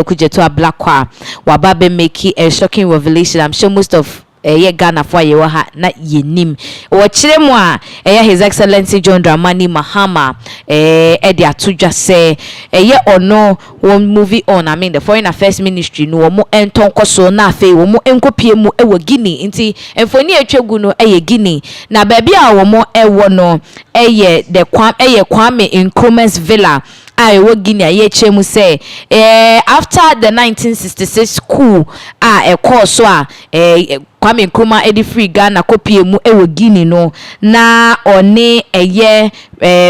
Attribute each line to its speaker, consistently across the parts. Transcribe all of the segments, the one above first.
Speaker 1: Okudzeto Ablakwa wababe make a shocking revelation. I'm sure most of Ghana for ye ha na yenim wo mu a His Excellency John Dramani Mahama de atudwa se ono one movie on, I mean the Foreign Affairs Ministry no mo entonkoso na afi wo mo enkopie mu ewo Guinea nti enfoni atwegu no Guinea na baabi a wo mo ewo no Kwame Nkrumah's villa wo Guinea ye chemu say after the 1966 coup course so Kwame Nkrumah edi free Ghana kopie mu ewo Guinea no na one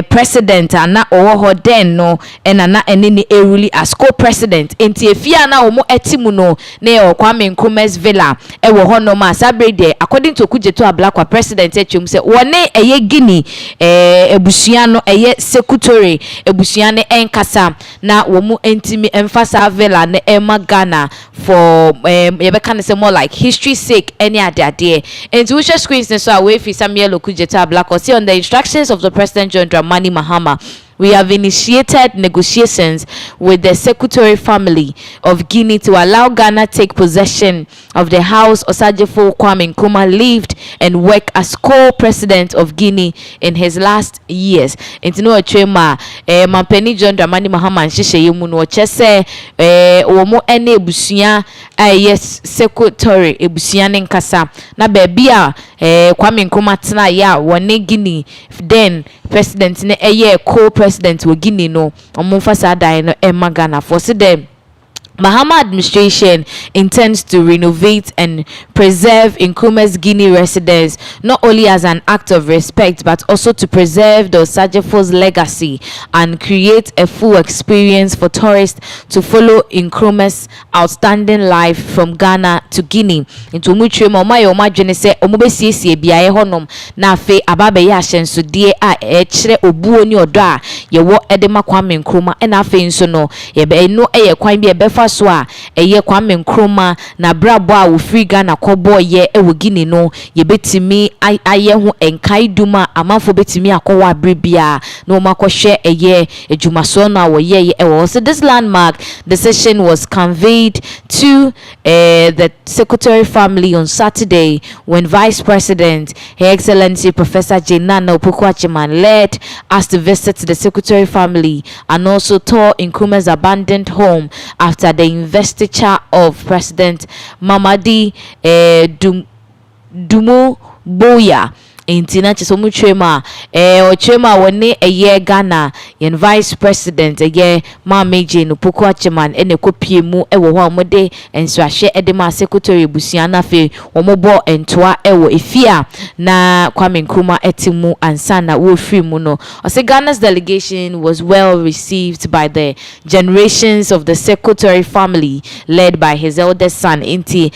Speaker 1: president na owo den no na enini really as co-president enti efia na omo etimu no na Kwame Nkrumah's villa ewo ho no ma sabrede according to Okudzeto Ablakwa president etwem say one Guinea ebusua no secretary ebusua ne enkasa na womu entimi emfasa villa na ema Ghana for yebeka say more like history sake any ade and to share screens so away fi Samuel Okudzeto Ablakwa see on the instructions of the president John Dramani Mahama. We have initiated negotiations with the secretary family of Guinea to allow Ghana take possession of the house Okudzeto Kwame Nkrumah lived and worked as co-president of Guinea in his last years. Into no chema Mampeni John Dramani Mahama nhihye yemu no chese womo ene ebusuya yes secretary ebusuya ne nkasa na baabi a Kwame Nkrumah tena ya wone Guinea then president ne co-president wo Guinea no omumfasa dan no Ghana for say them Mahama administration intends to renovate and preserve Nkrumah's Guinea residence not only as an act of respect but also to preserve the Okudzeto legacy and create a full experience for tourists to follow Nkrumah's outstanding life from Ghana to Guinea. Into mutre mama dwene se omobesiesie biaye honom na afe ababe ya hyensodie a kire obuo ni odo a ye wo edema Kwame Nkrumah na afe nso no ye be no kwan bi ebefa so a Kwame Nkrumah na brabo a wo free Ghana kobo ye ewo Guinea no ye betimi aye ho enkai duma amanfo betimi akowa brebia no makohwe ejumaso na wo ye ewo. So this landmark decision was conveyed to the secretary family on Saturday when Vice President Her Excellency Professor Nana Opoku-Agyemang led us to visit the secretary family and also tour Nkrumah's abandoned home after the investiture of President Mamadi Dumo Boya. Intina chisomu chema ochema wone Ghana yen Vice President Mameje no Opoku-Agyemang ene kopie mu ewo ho amode ensuahye edema secretary busia na fe omobo entoa ewo efia na Kwame Nkrumah etimu ansana wo free mu no. Ose Ghana's delegation was well received by the generations of the secretary family led by his eldest son inti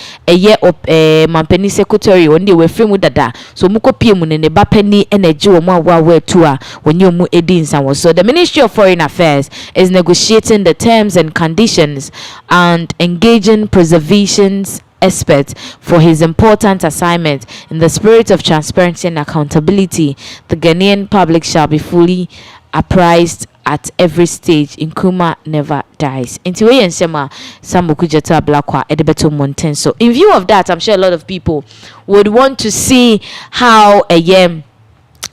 Speaker 1: mampeni secretary onde we free mu dada so mukopie ne bapeni energy wo wa to a wonye mu edinsa wo. So the Ministry of Foreign Affairs is negotiating the terms and conditions and engaging preservations experts for his important assignment. In the spirit of transparency and accountability, the Ghanaian public shall be fully apprised at every stage. Nkrumah never dies. Intiwe yensema Sam Okudzeto Ablakwa edebeto mountain. So in view of that, I'm sure a lot of people would want to see how the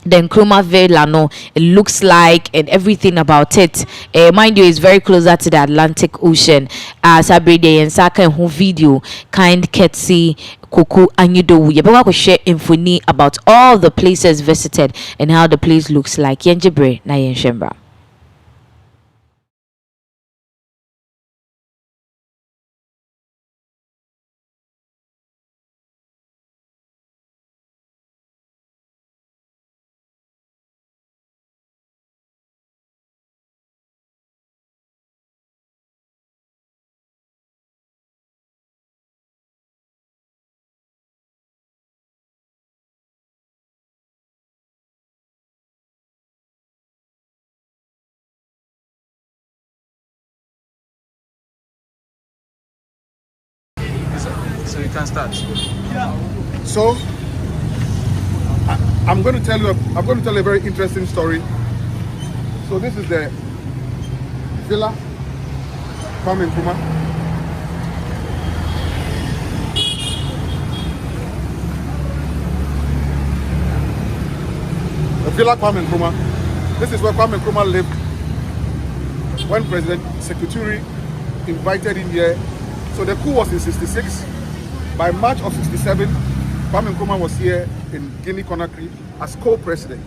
Speaker 1: Nkrumah villa no it looks like and everything about it. Mind you, it's very closer to the Atlantic Ocean. Sabride and Saka and whole video kind Ketsi Kuku Anyudo Yababa ko share infoni about all the places visited and how the place looks like. Yenjebre na yenshembra.
Speaker 2: So you can start.
Speaker 3: So I'm going to tell you a very interesting story. So this is the villa Kwame Nkrumah. The Villa Kwame Nkrumah. This is where Kwame Nkrumah lived when President Secretary invited him here. So the coup was in 66. By March of 67, Kwame Nkrumah was here in Guinea Conakry as co-president.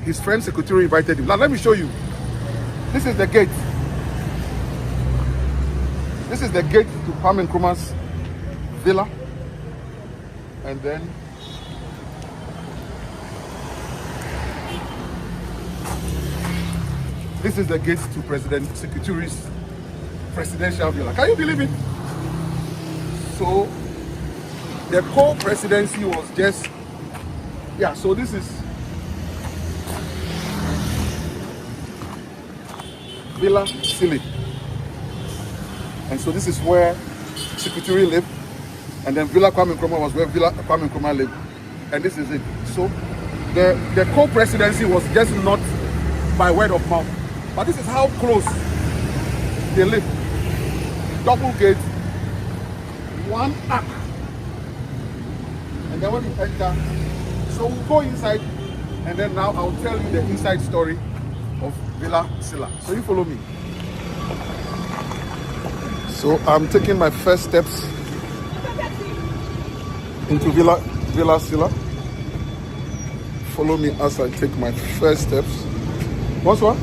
Speaker 3: His friend Secretary invited him. Now let me show you. This is the gate. This is the gate to Kwame Nkrumah's villa. And then this is the gate to President Secretary's presidential villa. Can you believe it? So the co-presidency was just, yeah, so this is Villa Sily. And so this is where Secretary lived. And then Villa Kwame Nkrumah was where Villa Kwame Nkrumah lived. And this is it. So the co-presidency was just not by word of mouth. But this is how close they live. Double gate, one arc. And then when you enter, so we'll go inside, and then now I'll tell you the inside story of Villa Sily. So you follow me. So I'm taking my first steps into Villa Sily. Follow me as I take my first steps. Bonsoir.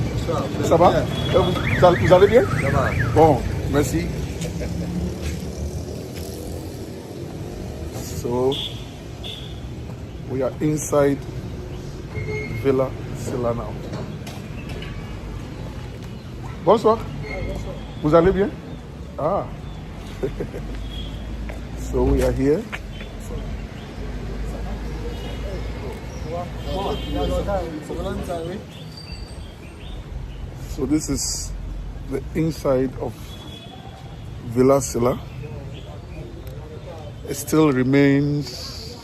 Speaker 3: Ça va? Vous allez bien? Ça va. Bon, merci. So we are inside Villa Sily now. Bonsoir. Vous allez bien? Ah. So we are here. So this is the inside of Villa Sily. It still remains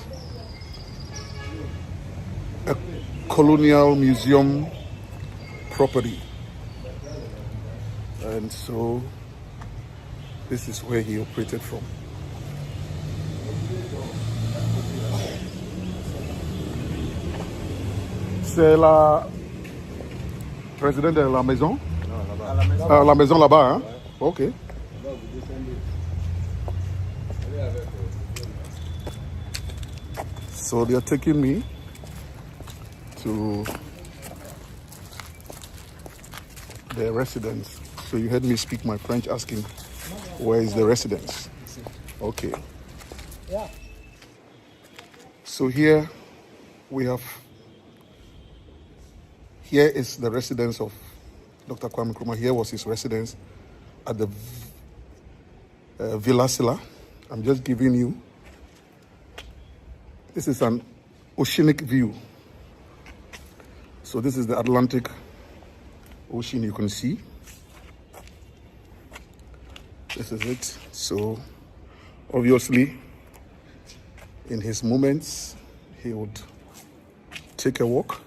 Speaker 3: a colonial museum property. And so this is where he operated from. C'est la présidente de la maison? Non, là-bas. À la maison. Ah, la maison là-bas, hein? Ouais. Ok. So they are taking me to their residence. So you heard me speak my French asking, where is the residence? Okay. Yeah. So here we have, here is the residence of Dr. Kwame Nkrumah. Here was his residence at the Villa Sily. I'm just giving you, this is an oceanic view. So this is the Atlantic Ocean you can see. This is it. So obviously in his moments he would take a walk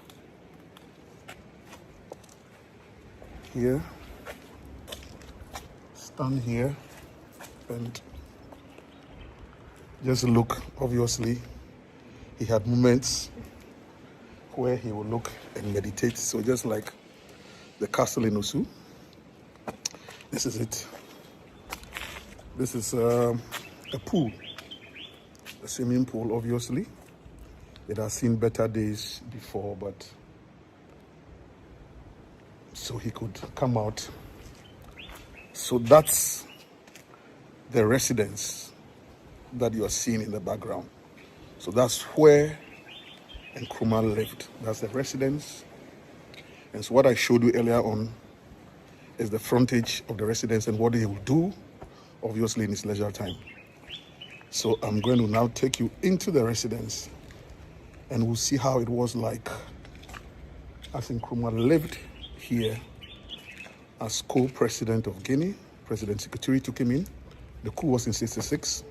Speaker 3: here, stand here and just look. Obviously he had moments where he would look and meditate. So just like the castle in Osu, this is it. This is a pool, a swimming pool. Obviously it has seen better days before, but so he could come out. So that's the residence that you are seeing in the background. So that's where Nkrumah lived. That's the residence. And so what I showed you earlier on is the frontage of the residence and what he will do, obviously, in his leisure time. So I'm going to now take you into the residence and we'll see how it was like as Nkrumah lived here as co-president of Guinea. President Secretary took him in. The coup was in 66.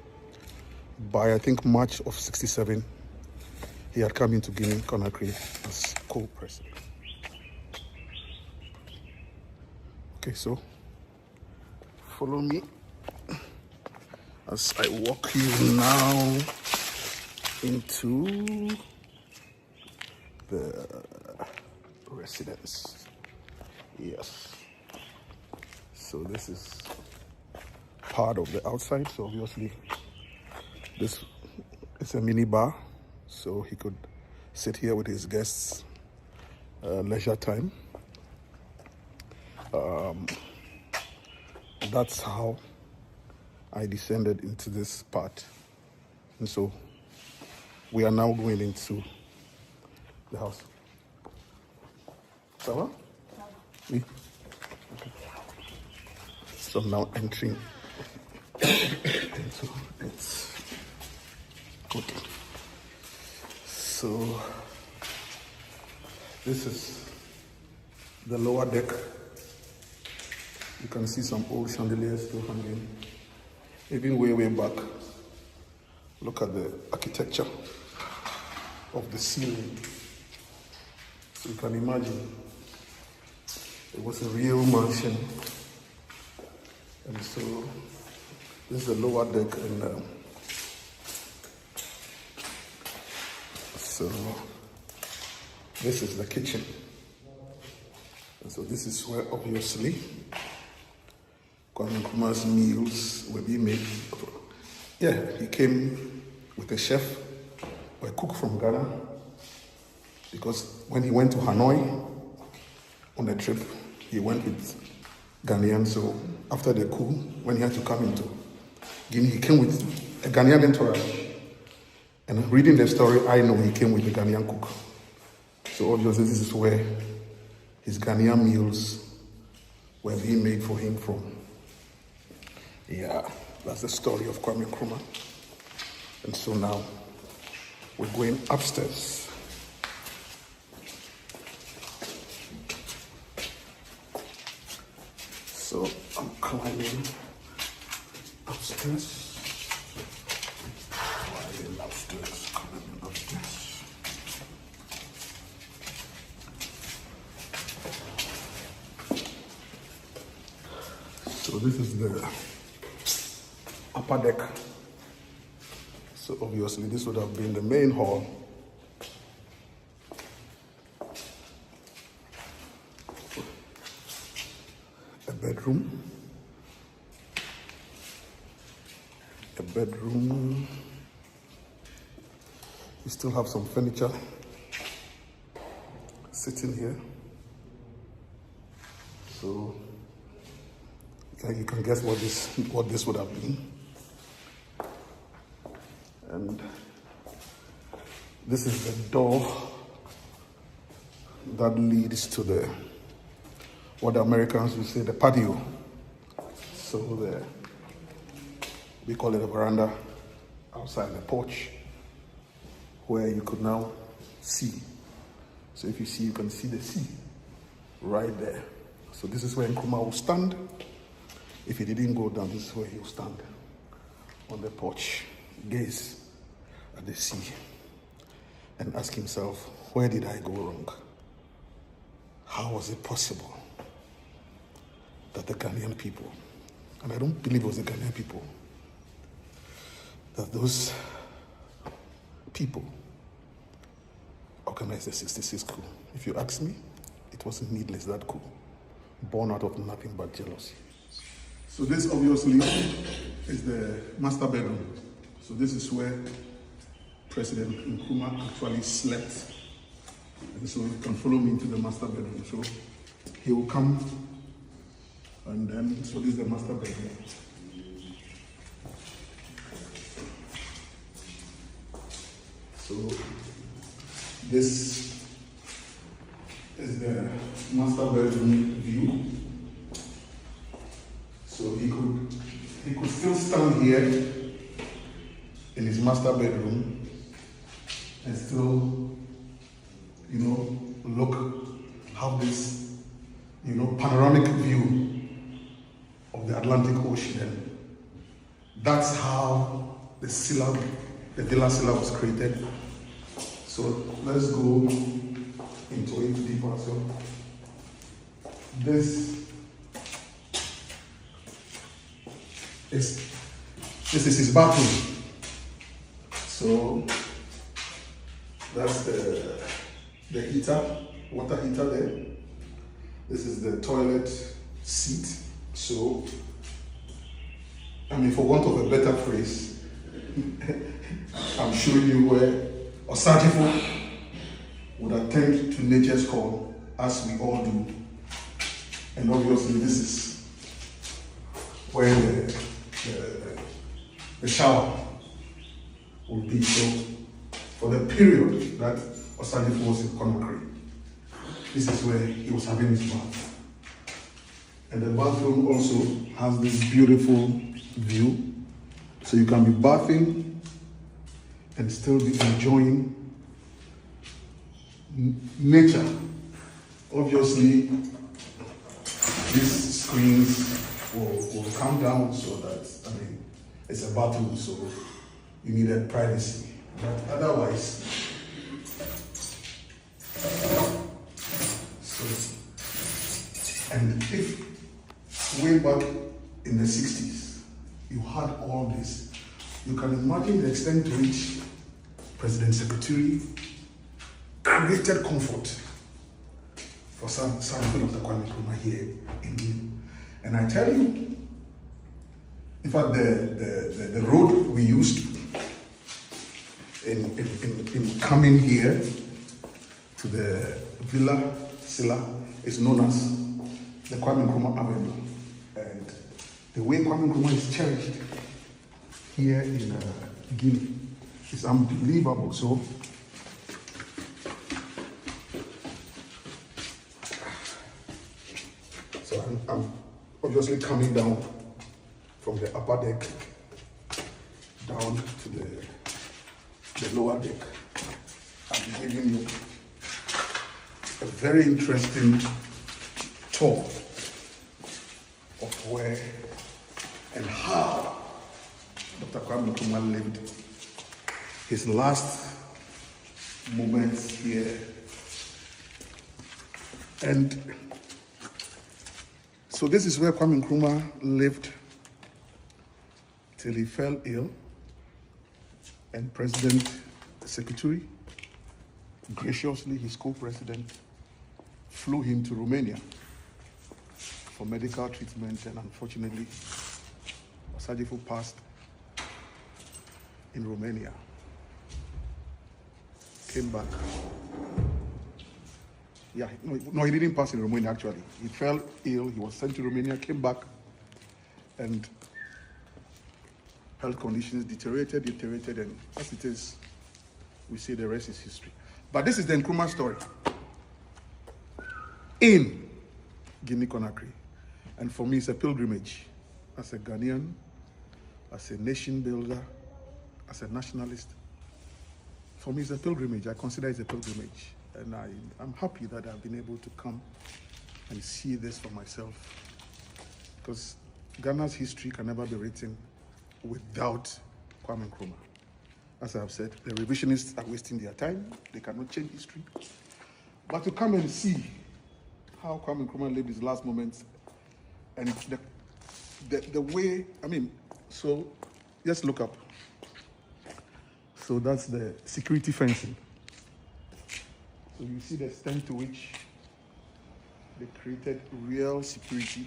Speaker 3: By, I think, March of 67, he had come into Guinea Conakry as co-president. Okay, so follow me as I walk you now into the residence. Yes. So this is part of the outside. So obviously this is a mini bar, so he could sit here with his guests leisure time. That's how I descended into this part, and so we are now going into the house. Ça va? Oui. Okay. So I'm now entering into it. Good. So this is the lower deck. You can see some old chandeliers still hanging, even way back. Look at the architecture of the ceiling. So you can imagine it was a real mansion. And so this is the lower deck, and so this is the kitchen. And so this is where obviously Kwame Nkrumah's meals were being made. Yeah, he came with a chef or a cook from Ghana, because when he went to Hanoi on a trip, he went with Ghanaian. So after the coup, when he had to come into Guinea, he came with a Ghanaian entourage. And reading the story, I know he came with a Ghanaian cook. So obviously this is where his Ghanaian meals were being made for him from. Yeah, that's the story of Kwame Nkrumah. And so now we're going upstairs. So I'm climbing upstairs. Climbing upstairs. So this is the upper deck. So obviously this would have been the main hall. A bedroom. A bedroom. We still have some furniture sitting here. So you can guess what this would have been. And this is the door that leads to what the Americans would say the patio. So we call it a veranda outside the porch, where you could now see. So if you see, you can see the sea right there. So this is where Nkrumah will stand. If he didn't go down, this is where he'll stand on the porch, gaze at the sea, and ask himself, where did I go wrong? How was it possible that the Ghanaian people, and I don't believe it was the Ghanaian people, that those people organized the 66 coup? If you ask me, it wasn't needless, that coup, born out of nothing but jealousy. So this obviously is the master bedroom. So this is where President Nkrumah actually slept. And so you can follow me into the master bedroom. So he will come, and then, so this is the master bedroom. So this is the master bedroom view. So he could still stand here in his master bedroom and still, look how this, panoramic view of the Atlantic Ocean. That's how the Villa Silla was created. So let's go into it deeper. So this This is his bathroom. So that's the heater, water heater there. This is the toilet seat. So, I mean, for want of a better phrase, I'm showing you where Osajifo would attend to nature's call, as we all do. And obviously this is where the shower will be. So for the period that Osajifo was in Conakry, this is where he was having his bath. And the bathroom also has this beautiful view. So you can be bathing and still be enjoying nature. Obviously, these screens will come down so that, I mean, it's a bathroom, so you needed privacy. But otherwise, and if way back in the 60s, you had all this, you can imagine the extent to which President Secretary created comfort for some people of the Kwame Nkrumah here in Guinea. And I tell you, in fact, the road we used in coming here to the Villa Silla is known as the Kwame Nkrumah Avenue. And the way Kwame Nkrumah is cherished here in Guinea is unbelievable. So I'm obviously coming down from the upper deck down to the lower deck. I'm giving you a very interesting tour of where and how Dr. Kwame Nkrumah lived his last moments here. And so this is where Kwame Nkrumah lived till he fell ill, and President Secretary, graciously his co-president, flew him to Romania for medical treatment, and unfortunately, Osajifo passed in Romania, came back. Yeah, no, he didn't pass in Romania actually. He fell ill, he was sent to Romania, came back, and health conditions deteriorated, and as it is, we say the rest is history. But this is the Nkrumah story in Guinea-Conakry. And for me, it's a pilgrimage. As a Ghanaian, as a nation builder, as a nationalist, for me, it's a pilgrimage. I consider it a pilgrimage. And I'm happy that I've been able to come and see this for myself. Because Ghana's history can never be written without Kwame Nkrumah. As I've said, the revisionists are wasting their time. They cannot change history. But to come and see how Kwame Nkrumah lived his last moments, and the way, I mean, so just look up. So that's the security fencing. So you see the extent to which they created real security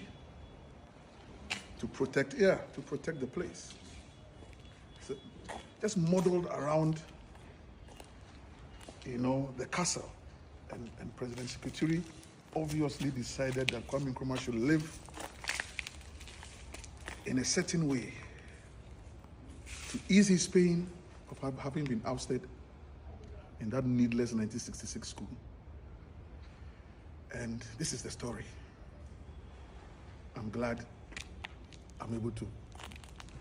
Speaker 3: to protect the place. So just modeled around, the castle. And President Secretary obviously decided that Kwame Nkrumah should live in a certain way to ease his pain of having been ousted in that needless 1966 school. And this is the story. I'm glad I'm able to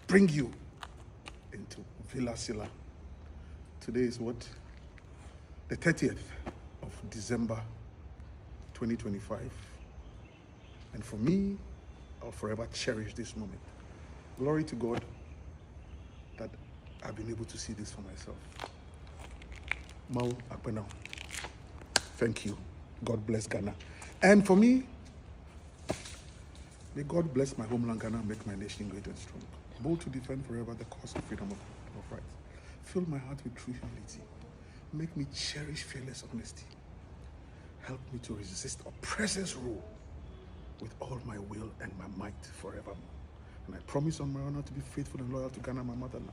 Speaker 3: bring you into Villa Silla. Today is what? The 30th of December 2025. And for me, I'll forever cherish this moment. Glory to God that I've been able to see this for myself. Mau Akpenau. Thank you. God bless Ghana. And for me, may God bless my homeland Ghana and make my nation great and strong. bold to defend forever the cause of freedom of rights. Fill my heart with true humility. Make me cherish fearless honesty. Help me to resist oppressor's rule with all my will and my might forevermore. And I promise on my honor to be faithful and loyal to Ghana, my motherland.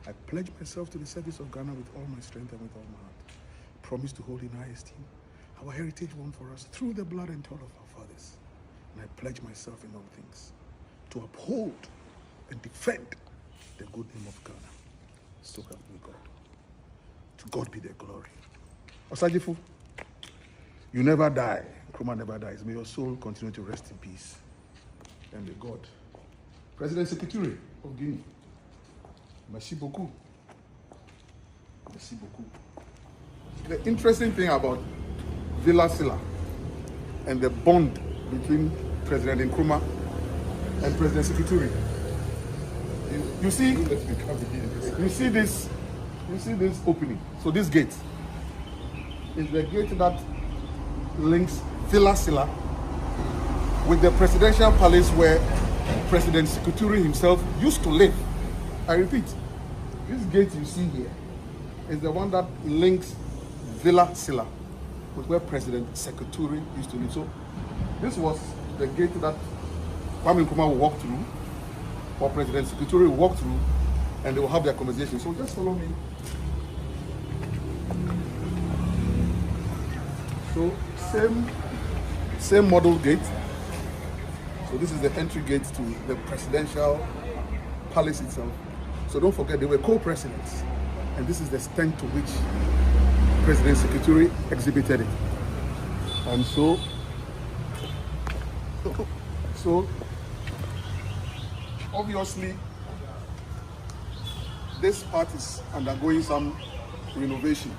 Speaker 3: I pledge myself to the service of Ghana with all my strength and with all my heart. I promise to hold in high esteem our heritage won for us through the blood and toil of our fathers. And I pledge myself in all things to uphold and defend the good name of Ghana. So help me God. To God be the glory. Osajifu, you never die. Nkrumah never dies. May your soul continue to rest in peace. And may God. President Secretary of Guinea. Merci beaucoup. Merci beaucoup. The interesting thing about Villa Silla and the bond between President Nkrumah and President Secretary. You see this opening. So this gate is the gate that links Villa Silla with the presidential palace where President Secretary himself used to live. I repeat, this gate you see here is the one that links Villa Silla with where President Secretary used to live. So this was the gate that Kwame Nkrumah will walk through, or President Secretary will walk through, and they will have their conversation. So just follow me. So same model gate. So this is the entry gate to the presidential palace itself. So don't forget, they were co-presidents, and this is the extent to which President Secretary exhibited it. And so obviously this part is undergoing some renovation.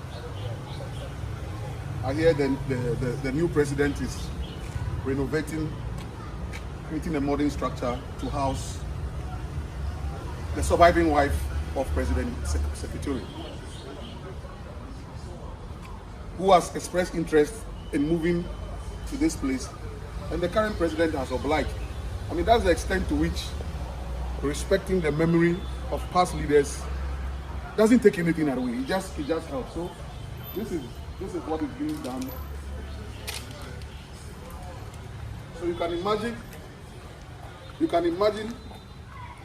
Speaker 3: I hear the new president is renovating, creating a modern structure to house the surviving wife of President Secretary, who has expressed interest in moving to this place, and the current president has obliged. I mean, that's the extent to which respecting the memory of past leaders doesn't take anything away. It just helps. So this is what is being done. So you can imagine.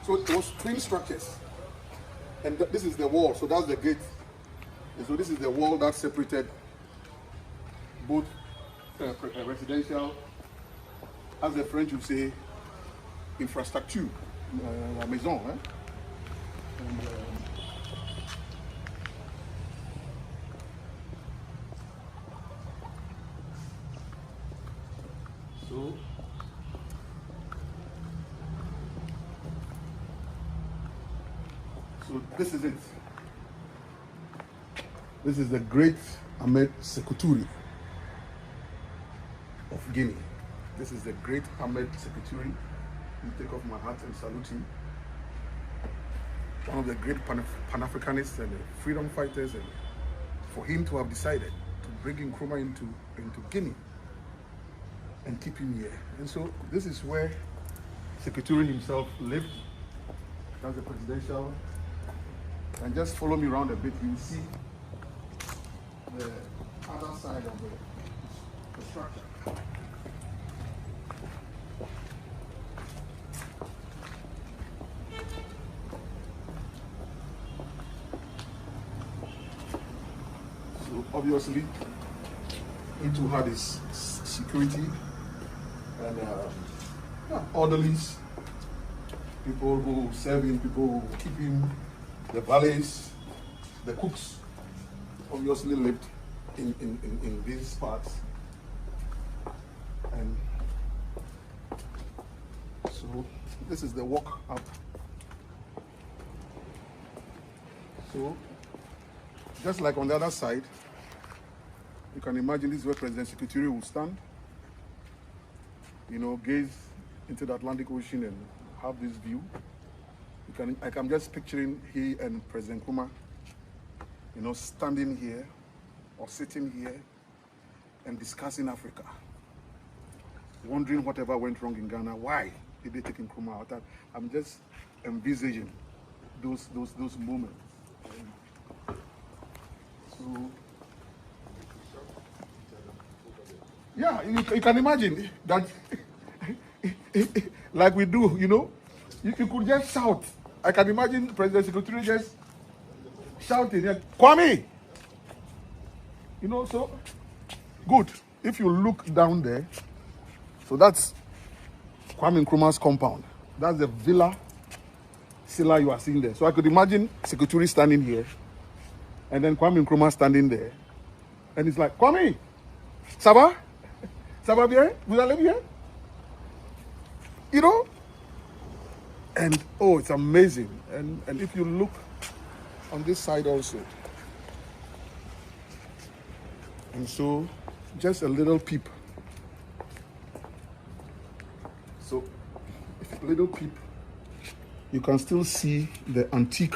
Speaker 3: So it was twin structures, and this is the wall. So that's the gate, and so this is the wall that separated both residential, as the French would say, infrastructure, la maison. And, so this is it. This is the great Ahmed Secretary of Guinea. This is the great Ahmed Secretary. You take off my hat and salute him. One of the great Pan-Africanists and freedom fighters, and for him to have decided to bring Nkrumah into Guinea and keep him here. And so this is where Secretary himself lived. That's the presidential. And just follow me around a bit, you will see the other side of the structure. So obviously, it too had its security and orderlies, people who serve him, people who keep him, the valets, the cooks obviously lived in these parts. And so this is the walk up. So just like on the other side, you can imagine this is where President Secretary will stand, gaze into the Atlantic Ocean and have this view. I'm just picturing he and President Nkrumah, standing here or sitting here and discussing Africa, wondering whatever went wrong in Ghana. Why did they take Nkrumah out? I'm just envisaging those moments. So yeah, you can imagine that like we do, you know, you could just shout. I can imagine President Secretary just shouting, Kwame! You know, so good. If you look down there, so that's Kwame Nkrumah's compound. That's the villa Sily you are seeing there. So I could imagine Secretary standing here, and then Kwame Nkrumah standing there. And it's like, Kwame, ça va? Ça va bien? Vous allez bien? You know? And oh, it's amazing. And if you look on this side also. And so, just a little peep. So, a little peep, you can still see the antique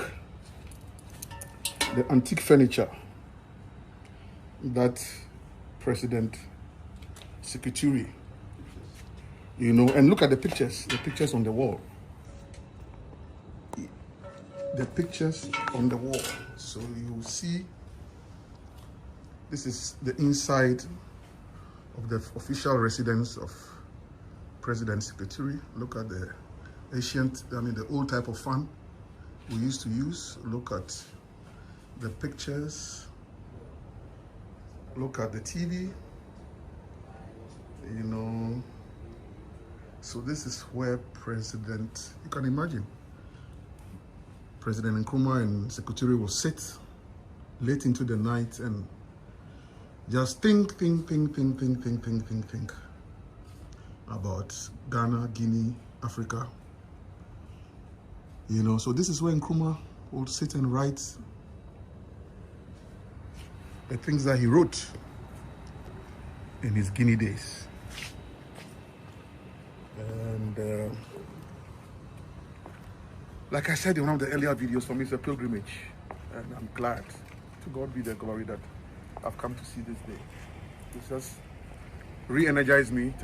Speaker 3: furniture that President Secretary, you know, and look at the pictures on the wall. The pictures on the wall. So you see, this is the inside of the official residence of President Secretary. Look at the the old type of fan we used to use. Look at the pictures. Look at the TV. You know, so this is where you can imagine, President Nkrumah and Secretary will sit late into the night and just think about Ghana, Guinea, Africa. You know, so this is where Nkrumah will sit and write the things that he wrote in his Guinea days. And like I said in one of the earlier videos, for me it's a pilgrimage, and I'm glad. To God be the glory that I've come to see this day. It's just re-energized me